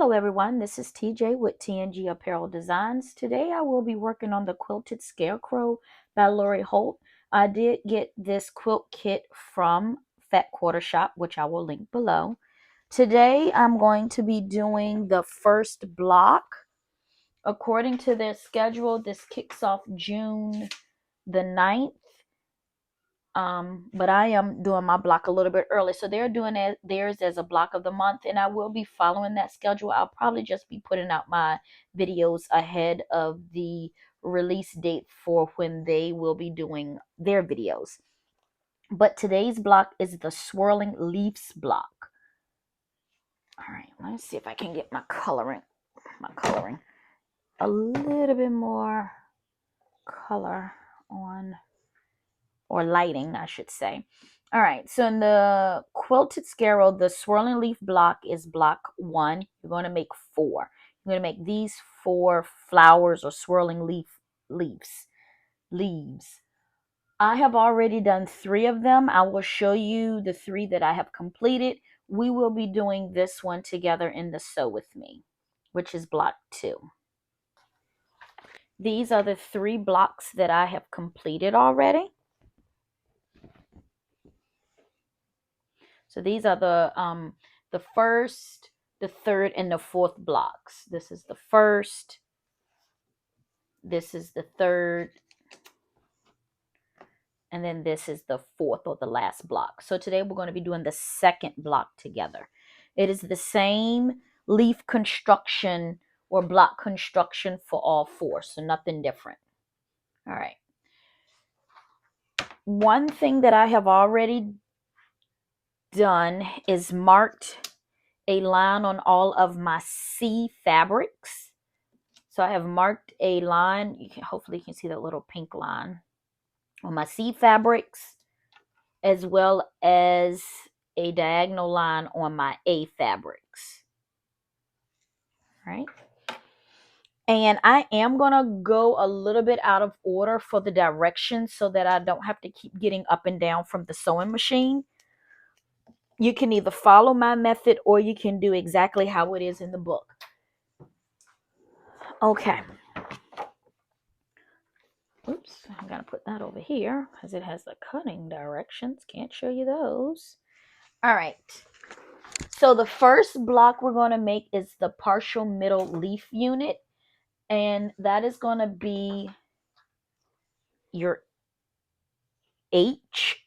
Hello everyone, this is TJ with TNG Apparel Designs. Today I will be working on the Quilted Scarecrow by Holt. I did get this quilt kit from Fat Quarter Shop, which I will link below. Today I'm going to be doing the first block. According to their schedule, this kicks off June the 9th. But I am doing my block a little bit early, so they're doing theirs as a block of the month, and I will be following that schedule. I'll probably just be putting out my videos ahead of the release date for when they will be doing their videos. But today's block is the Swirling Leaves block. All right, let's see if I can get my coloring a little bit more color on, or lighting, I should say. All right, so in the Quilted Scarecrow, the Swirling Leaf block is block 1. You're going to make 4. You're going to make these 4 flowers or swirling leaves. I have already done 3 of them. I will show you the 3 that I have completed. We will be doing this one together in the Sew With Me, which is block 2. These are the 3 blocks that I have completed already. So these are the first, the third, and the fourth blocks. This is the first, this is the third, and then this is the fourth or the last block. So today we're going to be doing the second block together. It is the same leaf construction or block construction for all 4, so nothing different. All right. One thing that I have already done is marked a line on all of my C fabrics. So I have marked a line. Hopefully you can see that little pink line on my C fabrics, as well as a diagonal line on my A fabrics. Right? And I am going to go a little bit out of order for the directions so that I don't have to keep getting up and down from the sewing machine. You can either follow my method or you can do exactly how it is in the book. Okay. Oops, I'm going to put that over here because it has the cutting directions. Can't show you those. All right. So the first block we're going to make is the partial middle leaf unit. And that is going to be your H.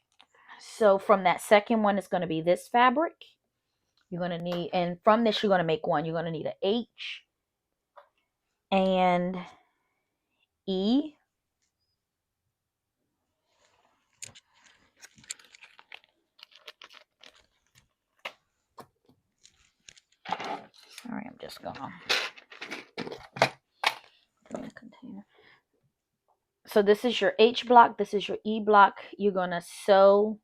So from that second one, it's going to be this fabric. You're going to need, and from this, you're going to make one. You're going to need an H and E. All right, I'm just going to put in a container. So this is your H block. This is your E block. You're going to sew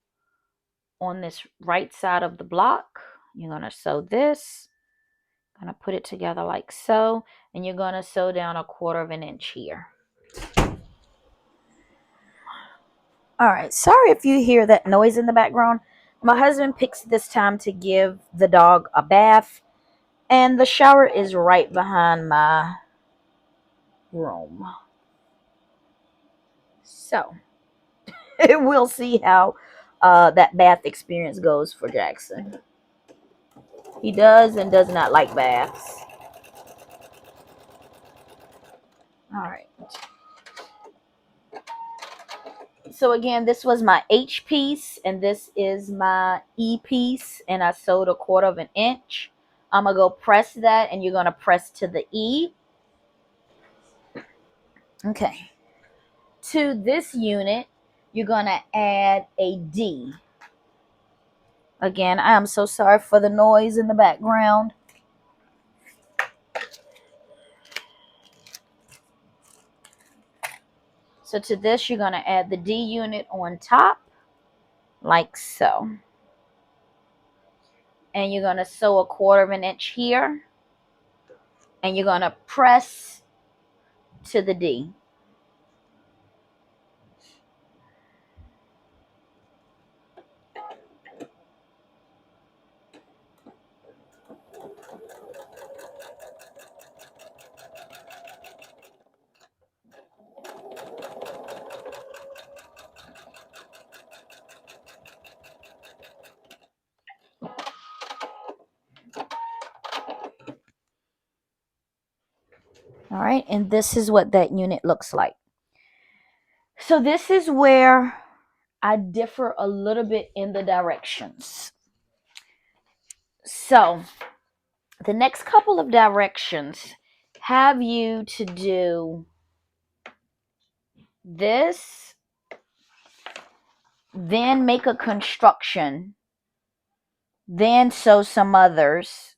on this right side of the block. You're going to sew this. Going to put it together like so. And you're going to sew down 1/4 inch here. All right. Sorry if you hear that noise in the background. My husband picks this time to give the dog a bath. And the shower is right behind my room. So we'll see how that bath experience goes for Jackson. He does and does not like baths. All right. So again, this was my H piece and this is my E piece, and I sewed 1/4 inch. I'm going to go press that, and you're going to press to the E. Okay. To this unit, you're going to add a D. Again, I am so sorry for the noise in the background. So to this, you're going to add the D unit on top, like so. And you're going to sew 1/4 inch here. And you're going to press to the D. All right, and this is what that unit looks like. So this is where I differ a little bit in the directions. So the next couple of directions have you to do this, then make a construction, then sew some others.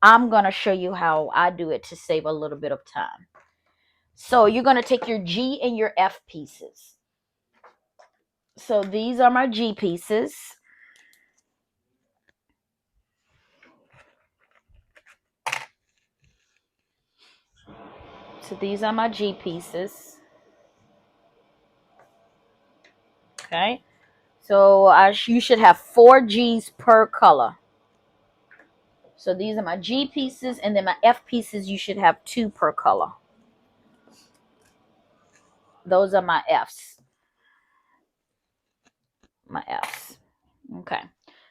I'm going to show you how I do it to save a little bit of time. So you're going to take your G and your F pieces. So these are my G pieces. So these are my G pieces. Okay. So you should have 4 G's per color. So these are my G pieces, and then my F pieces, you should have 2 per color. Those are my F's. My F's. Okay.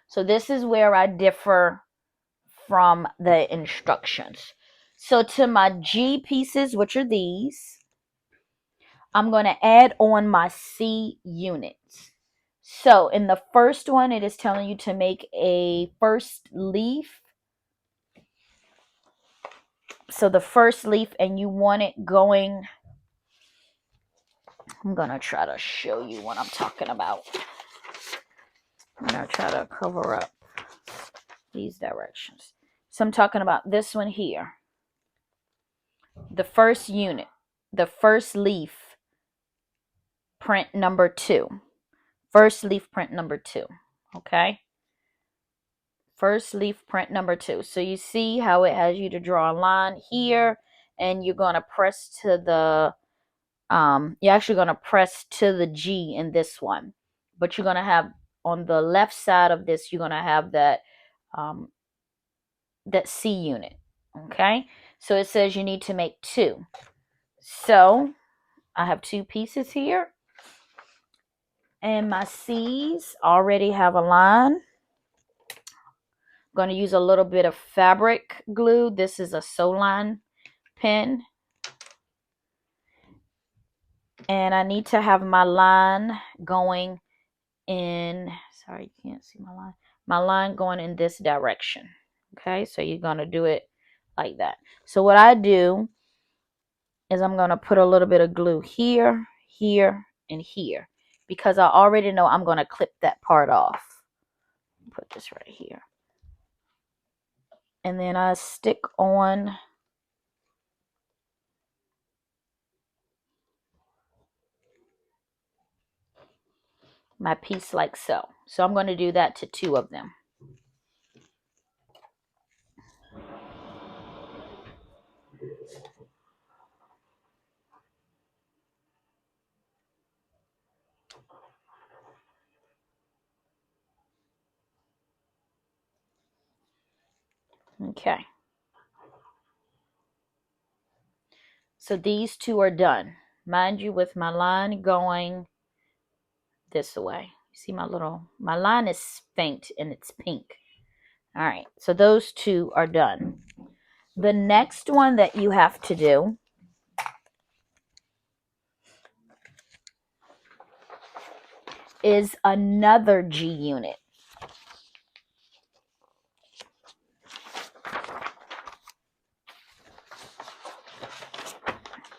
So this is where I differ from the instructions. So to my G pieces, which are these, I'm going to add on my C units. So in the first one, it is telling you to make a first leaf. So the first leaf, and you want it going, I'm going to try to show you what I'm talking about. I'm going to try to cover up these directions. So I'm talking about this one here. The first unit, the first leaf, print number 2. First leaf, print number 2. Okay? First leaf, print number 2. So you see how it has you to draw a line here, and you're going to press to the you're actually going to press to the G in this one, but you're going to have on the left side of this, you're going to have that that C unit. Okay, so it says you need to make 2. So I have 2 pieces here, and my C's already have a line. I'm going to use a little bit of fabric glue. This is a sew line pen, and I need to have my line going in, sorry, you can't see my line going in this direction. Okay, so you're going to do it like that. So what I do is I'm going to put a little bit of glue here, here, and here, because I already know I'm going to clip that part off. Put this right here. And then I stick on my piece like so. So I'm going to do that to 2 of them. Okay. So these 2 are done. Mind you, with my line going this way. You see my line is faint and it's pink. All right, so those 2 are done. The next one that you have to do is another G unit.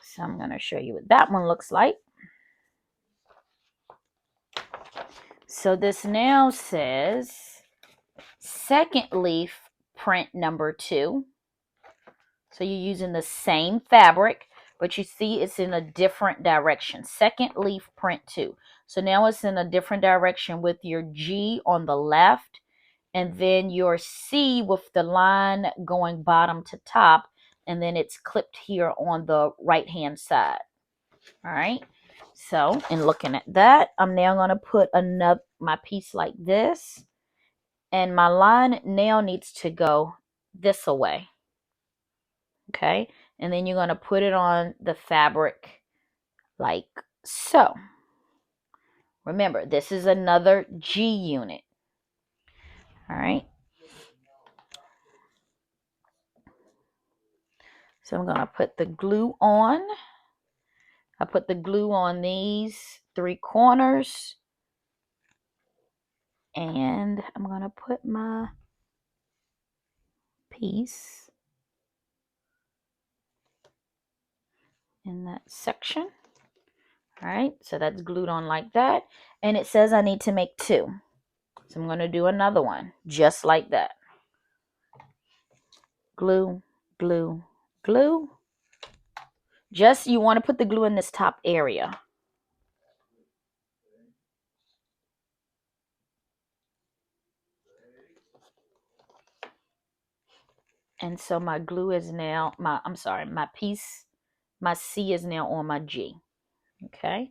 So I'm going to show you what that one looks like. So this now says second leaf, print number 2. So you're using the same fabric, but you see it's in a different direction. Second leaf, print 2. So now it's in a different direction with your G on the left, and then your C with the line going bottom to top, and then it's clipped here on the right hand side. All right, so in looking at that, I'm now going to put my piece like this, and my line now needs to go this away. Okay, and then you're going to put it on the fabric like so. Remember, this is another G unit. All right, So I'm going to put the glue on. I put the glue on these 3 corners. And I'm going to put my piece in that section. All right, so that's glued on like that. And it says I need to make 2. So I'm going to do another one just like that. Glue, glue, glue. Just, you want to put the glue in this top area. And so my glue is now, my piece, my C is now on my G. Okay.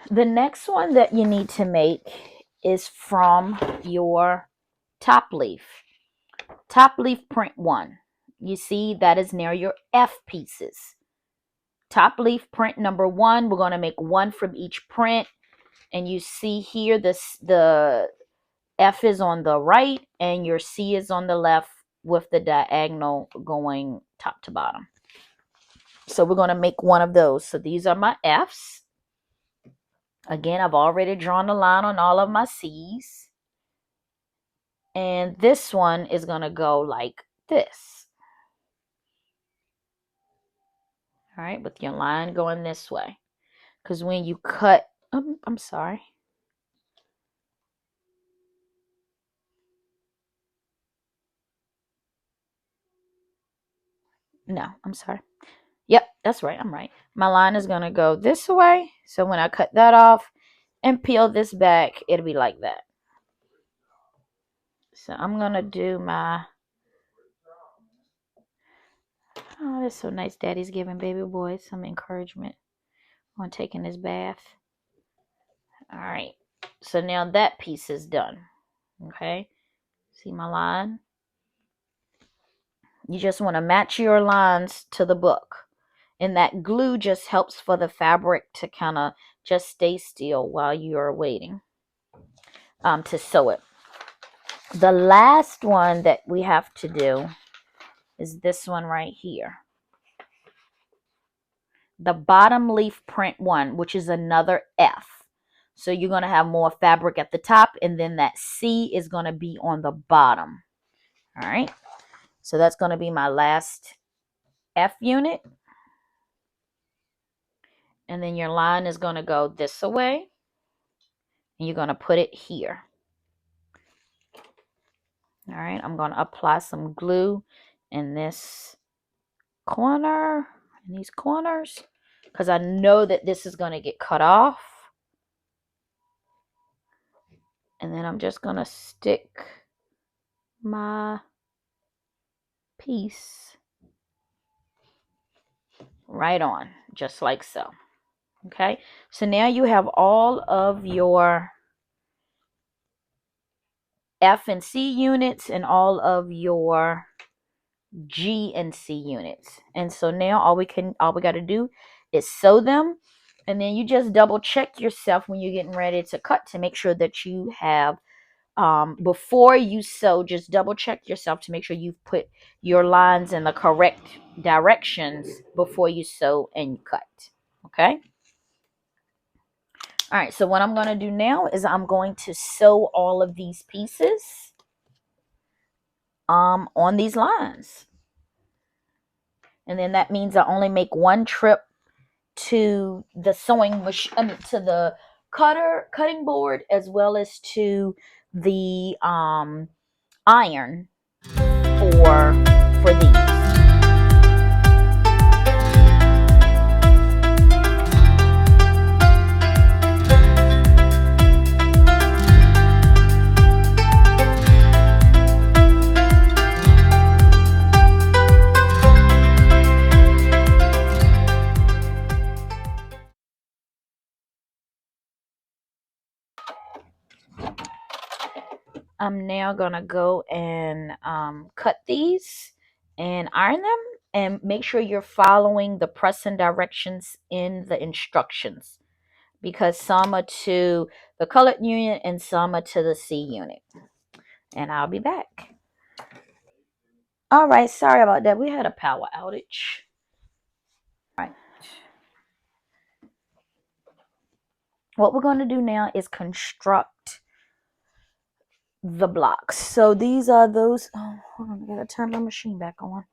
The next one that you need to make is from your top leaf. Top leaf print 1. You see that is now your F pieces. Top leaf print number 1, we're going to make 1 from each print. And you see here the F is on the right and your C is on the left with the diagonal going top to bottom. So we're going to make 1 of those. So these are my F's. Again, I've already drawn a line on all of my C's. And this one is going to go like this. All right, with your line going this way. Because when you cut, I'm sorry. No, I'm sorry. Yep, that's right. I'm right. My line is going to go this way. So when I cut that off and peel this back, it'll be like that. So I'm going to do my... Oh, that's so nice. Daddy's giving baby boy some encouragement on taking his bath. All right. So now that piece is done. Okay. See my line? You just want to match your lines to the book. And that glue just helps for the fabric to kind of just stay still while you're waiting to sew it. The last one that we have to do is this one right here. The bottom leaf print 1, which is another F. So you're going to have more fabric at the top, and then that C is going to be on the bottom. All right. So that's going to be my last F unit. And then your line is going to go this way. And you're going to put it here. All right. I'm going to apply some glue in this corner, in these corners, because I know that this is going to get cut off. And then I'm just going to stick my piece right on, just like so. Okay, so now you have all of your F and C units and all of your G and C units. And so now all we got to do is sew them, and then you just double check yourself when you're getting ready to cut to make sure that you have before you sew, just double check yourself to make sure you've put your lines in the correct directions before you sew and cut. Okay. All right, so what I'm going to do now is I'm going to sew all of these pieces on these lines. And then that means I only make 1 trip to the sewing machine, to the cutting board, as well as to the iron for these. I'm now going to go and cut these and iron them, and make sure you're following the pressing directions in the instructions, because some are to the colored unit and some are to the C unit. And I'll be back. All right, sorry about that. We had a power outage. All right. What we're going to do now is construct the blocks. So these are those. Oh, hold on. I got to turn my machine back on.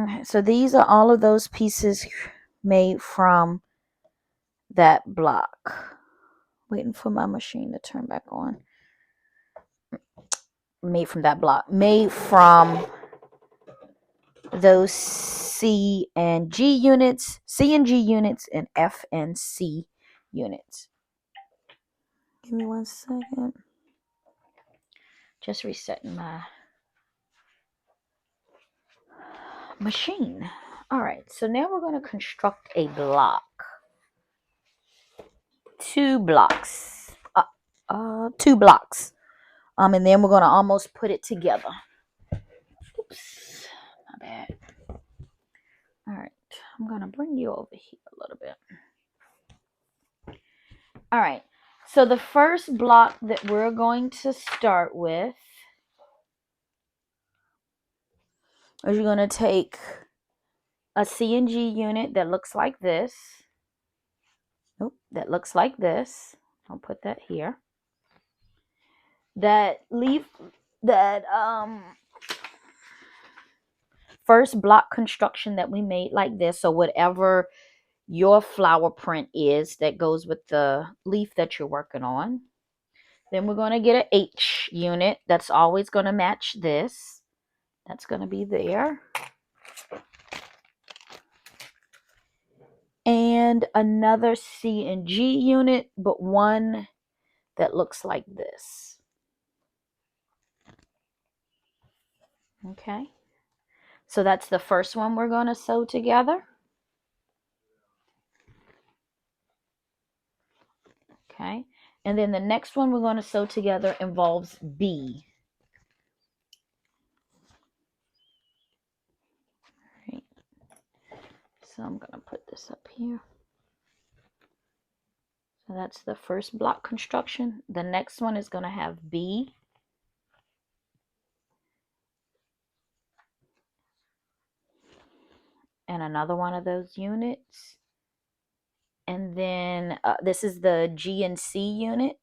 Okay, so these are all of those pieces made from that block. Waiting for my machine to turn back on. Made from that block. Made from those C and G units, C and G units, and F and C units. Give me 1 second. Just resetting my machine. All right, so now we're going to construct a block. 2 blocks. 2 blocks. And then we're going to almost put it together. Oops, my bad. All right, I'm going to bring you over here a little bit. All right, so the first block that we're going to start with is you're going to take a CNG unit that looks like this. Nope, that looks like this. I'll put that here. That first block construction that we made like this, so whatever your flower print is that goes with the leaf that you're working on. Then we're going to get an H unit that's always going to match this. That's going to be there. And another C and G unit, but one that looks like this. Okay. So that's the first one we're going to sew together. Okay. And then the next one we're going to sew together involves B. Right. So I'm going to put this up here. So that's the first block construction. The next one is going to have B. And another one of those units. And then this is the G and C unit.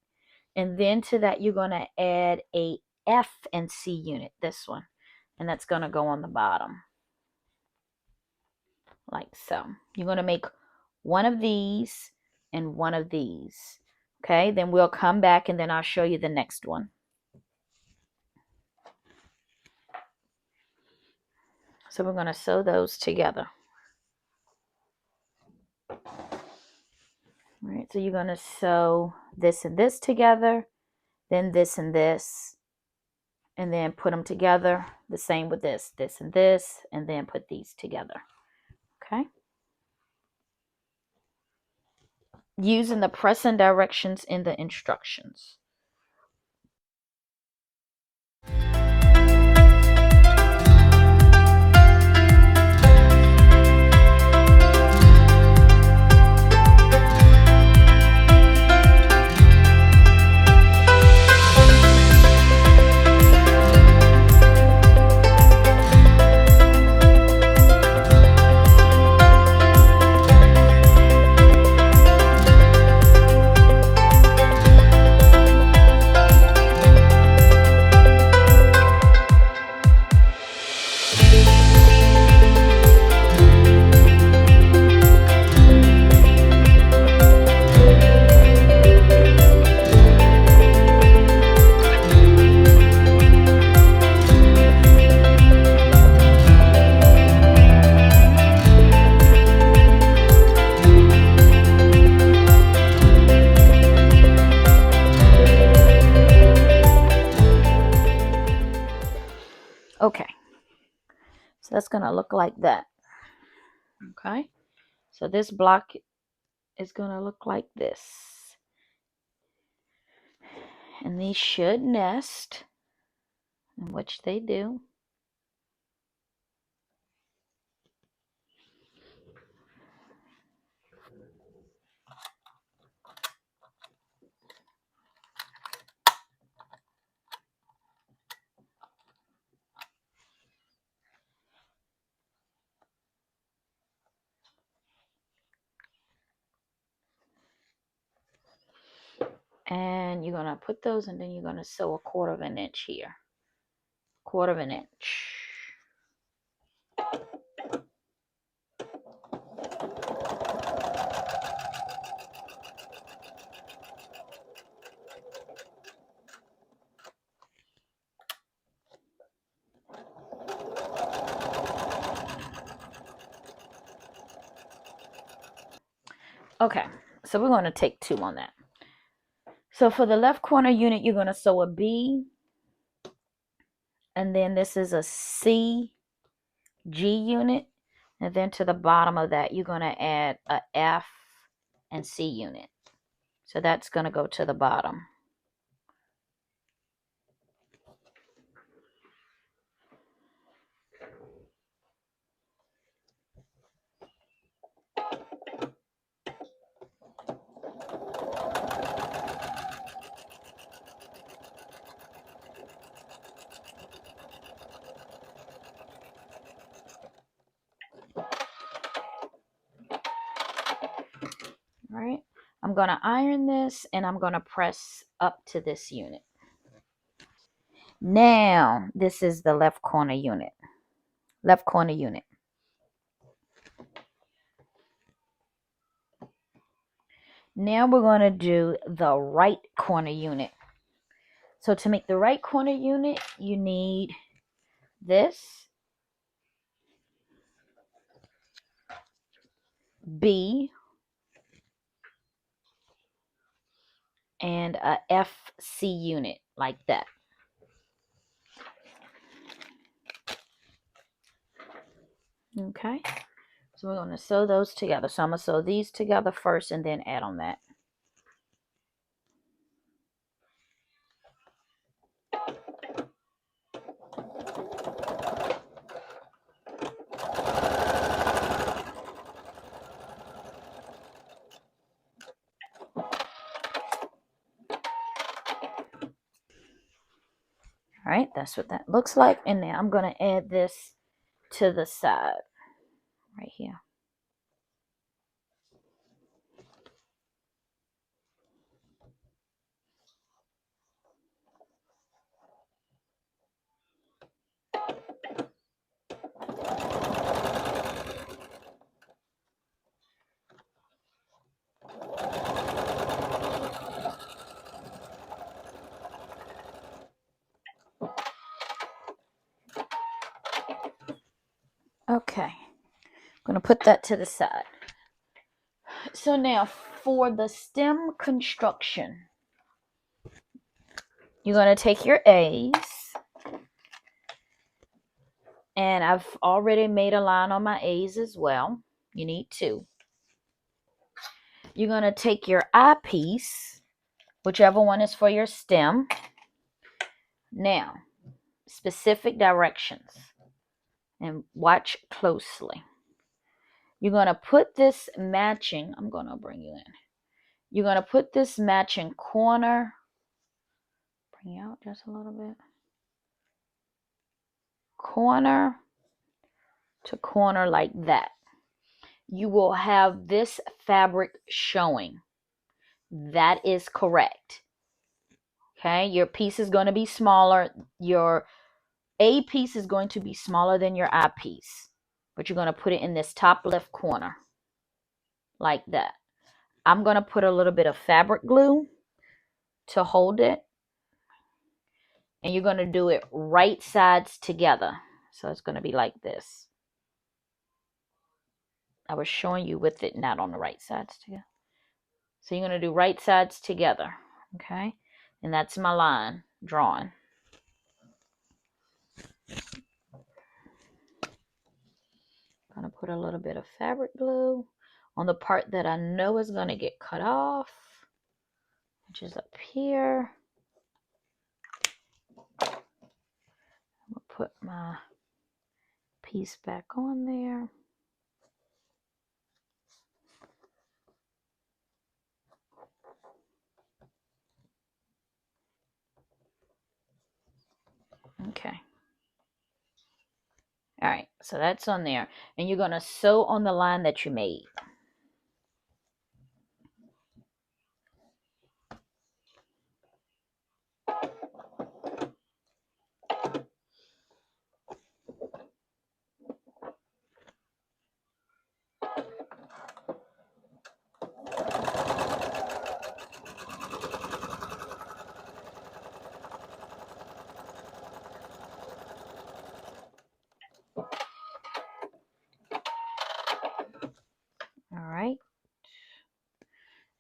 And then to that, you're going to add a F and C unit, this one. And that's going to go on the bottom. Like so. You're going to make one of these and one of these. Okay, then we'll come back and then I'll show you the next one. So we're going to sew those together. All right, so you're going to sew this and this together, then this and this, and then put them together. The same with this and this, and then put these together. Okay. Using the pressing directions in the instructions. Okay, so that's going to look like that. Okay, so this block is going to look like this. And these should nest, in which they do. And you're going to put those, and then you're going to sew 1/4 of an inch here. 1/4 of an inch. Okay, so we're going to take 2 on that. So for the left corner unit, you're going to sew a B, and then this is a C, G unit, and then to the bottom of that, you're going to add a F and C unit. So that's going to go to the bottom. All right, I'm going to iron this, and I'm going to press up to this unit. Now, this is the left corner unit. Left corner unit. Now we're going to do the right corner unit. So to make the right corner unit, you need this, B, and a FC unit, like that. Okay, so we're going to sew those together. So I'm going to sew these together first and then add on that. All right, that's what that looks like. And now I'm going to add this to the side right here. Okay, I'm going to put that to the side. So now for the stem construction, you're going to take your A's, and I've already made a line on my A's as well. You need 2. You're going to take your eyepiece, whichever one is for your stem. Now, specific directions, and watch closely. You're going to put this matching, I'm going to bring you in. You're going to put this matching corner, bring you out just a little bit, corner to corner like that. You will have this fabric showing. That is correct. Okay, your piece is going to be smaller. Your A piece is going to be smaller than your I piece, but you're going to put it in this top left corner like that. I'm going to put a little bit of fabric glue to hold it, and you're going to do it right sides together. So it's going to be like this. I was showing you with it not on the right sides together. So you're going to do right sides together, okay? And that's my line drawn. I'm going to put a little bit of fabric glue on the part that I know is going to get cut off, which is up here. I'm going to put my piece back on there. Okay. All right, so that's on there. And you're going to sew on the line that you made.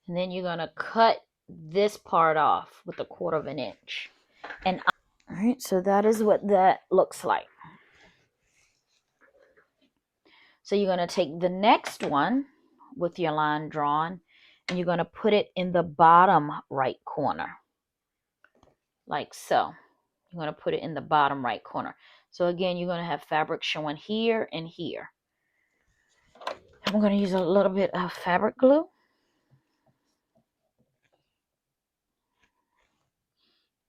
And then you're going to cut this part off with 1/4 of an inch. And all right, so that is what that looks like. So you're going to take the next one with your line drawn, and you're going to put it in the bottom right corner, like so. You're going to put it in the bottom right corner. So again, you're going to have fabric showing here and here. I'm going to use a little bit of fabric glue.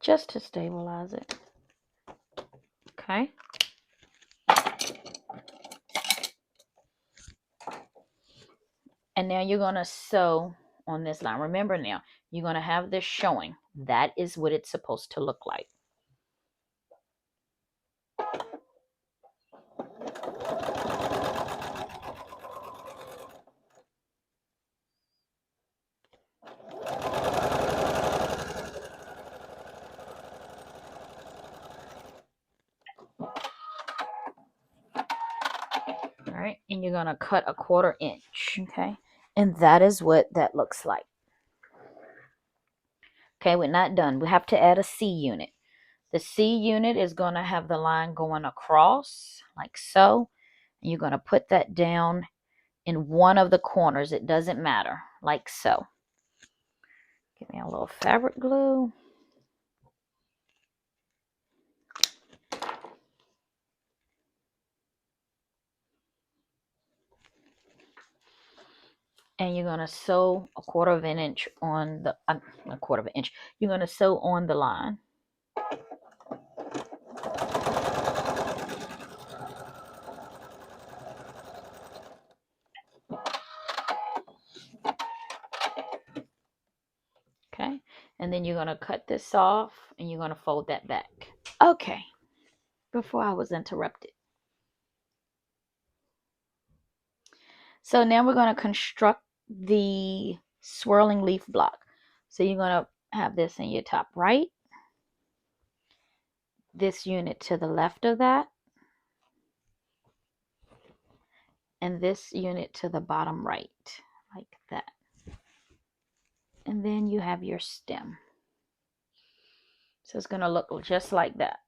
Just to stabilize it. Okay. And now you're going to sew on this line. Remember now, you're going to have this showing. That is what it's supposed to look like. All right, and you're going to cut 1/4 inch. Okay, and that is what that looks like. Okay, we're not done. We have to add a C unit. The C unit is going to have the line going across like so. And you're going to put that down in one of the corners. It doesn't matter, like so. Give me a little fabric glue. And you're going to sew 1/4 of an inch on the, 1/4 of an inch. You're going to sew on the line. Okay, and then you're going to cut this off and you're going to fold that back. Okay, before I was interrupted. So now we're going to construct the swirling leaf block. So you're going to have this in your top right, this unit to the left of that, and this unit to the bottom right, like that. And then you have your stem. So it's going to look just like that.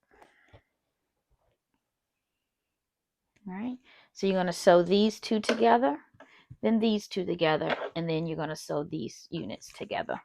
All right, so you're going to sew these two together, then these two together, and then you're going to sew these units together.